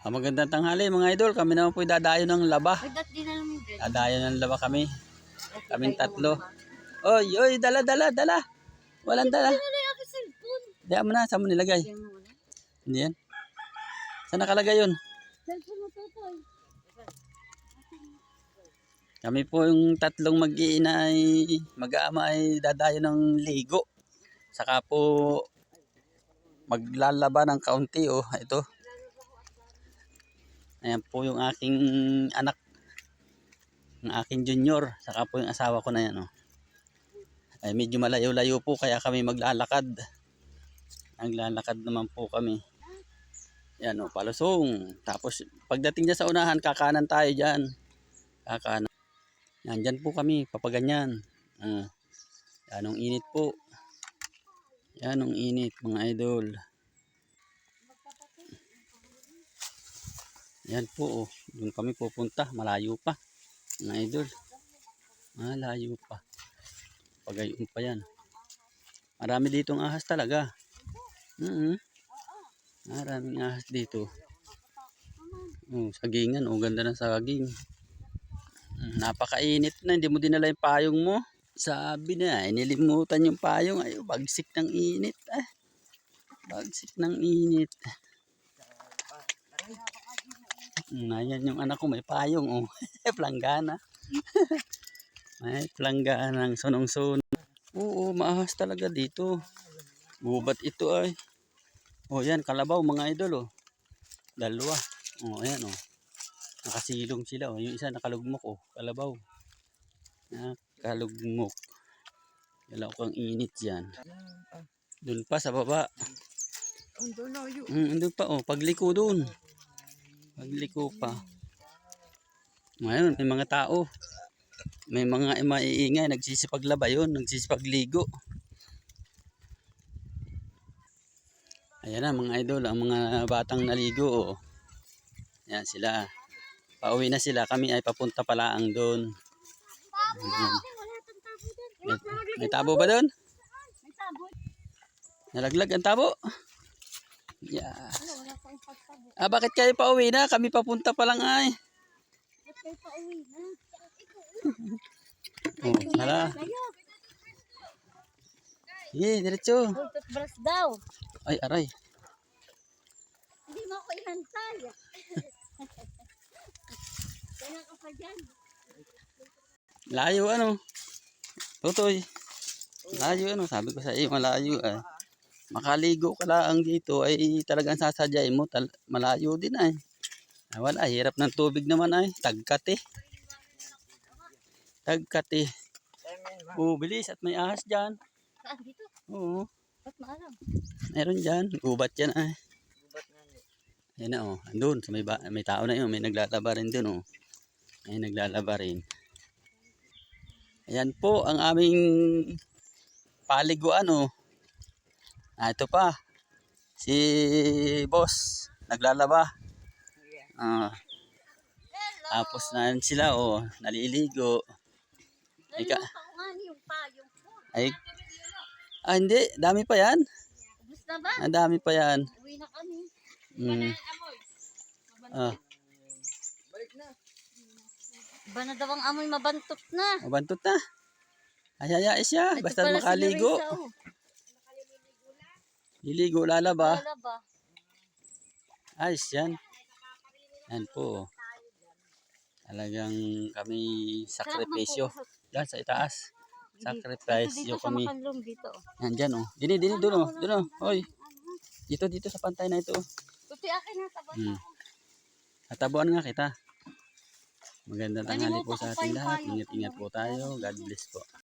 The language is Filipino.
Magandang tanghali mga idol. Kami naman po dadayo ng laba. Dadayo ng laba kami. Kaming tatlo. Oy, oy, dala. Walang dala. Diyan mo na, saan mo nilagay? Hindi yan. Saan nakalagay yun? Kami po yung tatlong mag-iina ay mag-aama ay dadayo ng ligo. Saka po maglalaba ng kaunti. Oh, ito. Ayan po yung aking anak. Yung aking junior. Saka po yung asawa ko na yan. Oh. Ay medyo malayo-layo po kaya kami maglalakad. Naglalakad naman po kami. Yan o, palusong. Tapos pagdating dyan sa unahan, kakanan tayo dyan. Kakanan. Yan, dyan po kami, papaganyan. Yan ang init po. Yan ang init mga idol. Yan po, oh. Doon kami pupunta, malayo pa. Mga idol. Malayo pa. Pagayon pa yan. Marami ditong ahas talaga. Maraming ahas dito. Sagingan. Ganda ng saging. Napakainit na. Hindi mo dinala yung payong mo. Sabi na. Inilimutan yung payong. Ay, bagsik ng init. Bagsik ng init. Ayan yung anak ko. May payong. Planggana. May planggana ng sunong-sunong. Oo, maahas talaga dito. Gubat ito ay. Yan, kalabaw mga idol. Dalawa. Ayan. Nakasilong sila. Yung isa nakalugmok. Kalabaw. Nakalugmok. Dalaw kang init yan. Doon pa sa baba. Doon pa. Pagliko doon. Pagliko pa. Ngayon, may mga tao. May mga maiingay. Nagsisipaglaba yun. Nagsisipagligo. Ayan na mga idol, ang mga batang naligo. Ayan sila. Pauwi na sila. Kami ay papunta palaang doon. May tabo ba doon? Nalaglag ang tabo? Yeah. Bakit kayo pauwi na? Kami papunta pa lang ay. Bakit kayo pauwi na? Hala. Diretso. Toothbrush daw. Ay, aray. Hindi mo ako ihantay. Kaya ka pa dyan. Layo Tutoy. Layo sabi ko sa iyo, malayo Makaligo ka lang dito ay talagang sasadyain mo. Malayo din ay. Wala, hirap ng tubig naman ay. Tagkat bilis at may ahas dyan. Saan dito? Oo. Ba't maalam? Meron dyan. Gubat yan ay. Ayan na andun. So may tao na yun. May naglalaba rin dun May naglalaba rin. Ayan po ang aming paliguan ito pa. Si boss. Naglalaba. Tapos na sila naliligo. Ay, hindi. Dami pa yan. Ubus na ba? Ang dami pa yan. Uwi na kami. Balik na. Iba na daw ang amoy, mabantot na. Mabantot na. Hayayais siya. Basta makaligo. Liligo, lalaba. Ayos yan. Yan po. Talagang kami sakripisyo. Yan sa itaas. Sakripisyo kami. Yan dyan Dini doon Hoy. Dito sa pantay na ito. Tuti akin na taban. Natabuan nga kita. Magandang tanghali po sa ating lahat. Ingat-ingat po tayo. God bless po.